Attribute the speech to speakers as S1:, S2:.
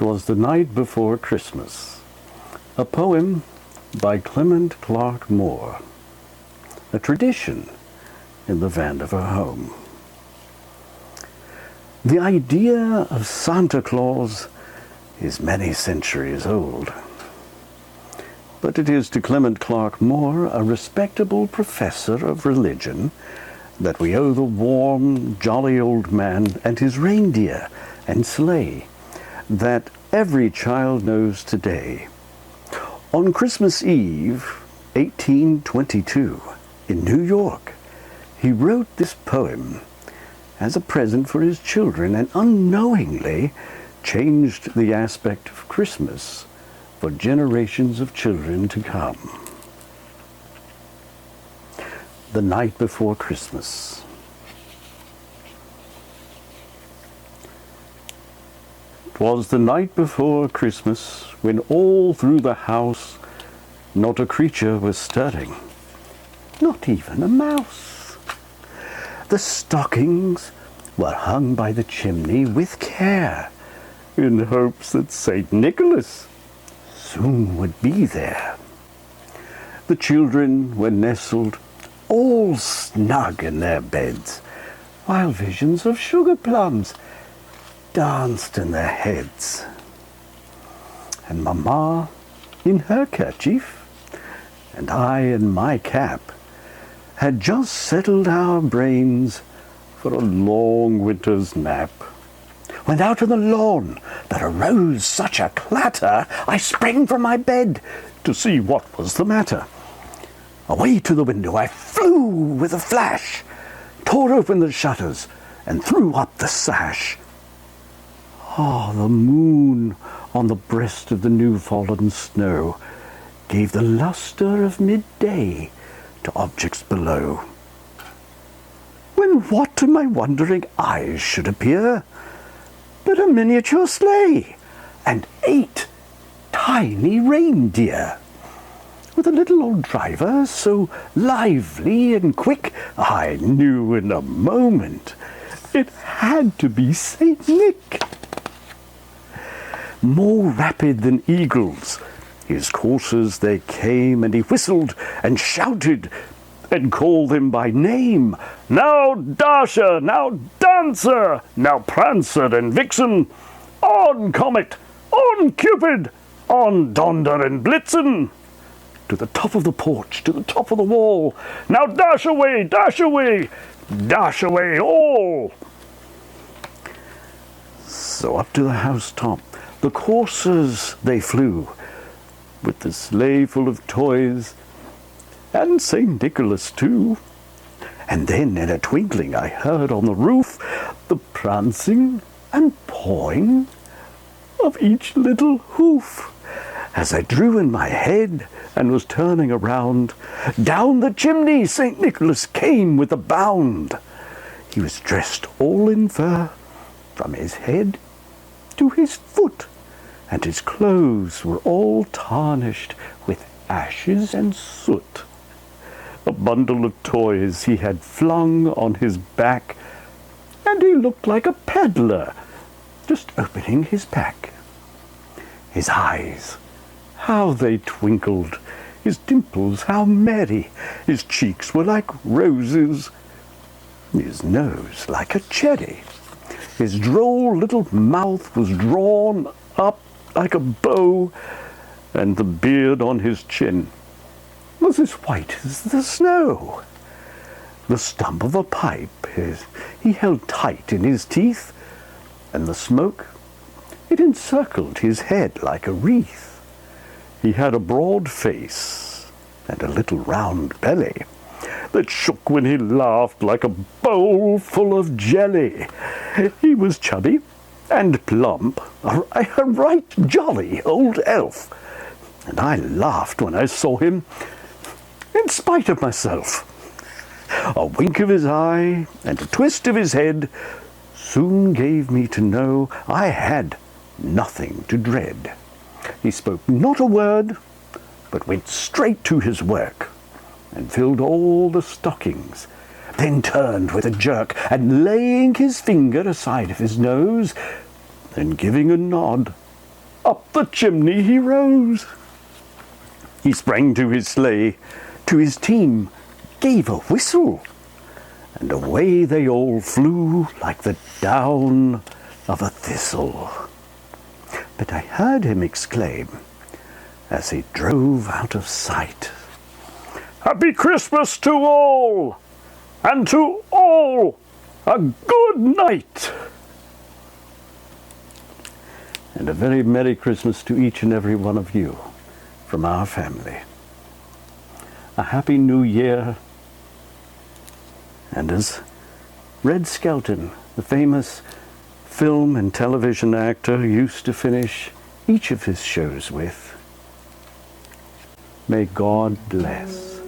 S1: 'Twas the Night Before Christmas, a poem by Clement Clark Moore, a tradition in the Vandiver home. The idea of Santa Claus is many centuries old, but it is to Clement Clark Moore, a respectable professor of religion, that we owe the warm, jolly old man and his reindeer and sleigh that every child knows today. On Christmas Eve, 1822, in New York, he wrote this poem as a present for his children and unknowingly changed the aspect of Christmas for generations of children to come. The Night Before Christmas. 'Twas the night before Christmas, when all through the house not a creature was stirring, not even a mouse. The stockings were hung by the chimney with care, in hopes that St. Nicholas soon would be there. The children were nestled all snug in their beds, while visions of sugar plums danced in their heads. And Mamma in her kerchief, and I in my cap, had just settled our brains for a long winter's nap. When out on the lawn there arose such a clatter, I sprang from my bed to see what was the matter. Away to the window I flew with a flash, tore open the shutters, and threw up the sash. Ah, the moon on the breast of the new-fallen snow gave the lustre of midday to objects below. When what to my wondering eyes should appear but a miniature sleigh and 8 tiny reindeer, with a little old driver so lively and quick, I knew in a moment it had to be St. Nick. More rapid than eagles, his coursers they came, and he whistled and shouted and called them by name. Now Dasher, now Dancer, now Prancer and Vixen, on Comet, on Cupid, on Donder and Blitzen, to the top of the porch, to the top of the wall. Now dash away, dash away, dash away all. So up to the housetop the coursers they flew, with the sleigh full of toys, and St. Nicholas too. And then in a twinkling I heard on the roof the prancing and pawing of each little hoof. As I drew in my head and was turning around, down the chimney St. Nicholas came with a bound. He was dressed all in fur, from his head to his foot, and his clothes were all tarnished with ashes and soot. A bundle of toys he had flung on his back, and he looked like a peddler just opening his pack. His eyes, how they twinkled, his dimples how merry, his cheeks were like roses, his nose like a cherry. His droll little mouth was drawn up like a bow, and the beard on his chin was as white as the snow. The stump of a pipe he held tight in his teeth, and the smoke, it encircled his head like a wreath. He had a broad face and a little round belly that shook when he laughed like a bowl full of jelly. He was chubby and plump, a right jolly old elf, and I laughed when I saw him, in spite of myself. A wink of his eye and a twist of his head soon gave me to know I had nothing to dread. He spoke not a word, but went straight to his work, and filled all the stockings, then turned with a jerk, and laying his finger aside of his nose, then giving a nod, up the chimney he rose. He sprang to his sleigh, to his team gave a whistle, and away they all flew like the down of a thistle. But I heard him exclaim, as he drove out of sight, "Happy Christmas to all, and to all a good night." And a very Merry Christmas to each and every one of you from our family. A Happy New Year. And as Red Skelton, the famous film and television actor, used to finish each of his shows with, "May God bless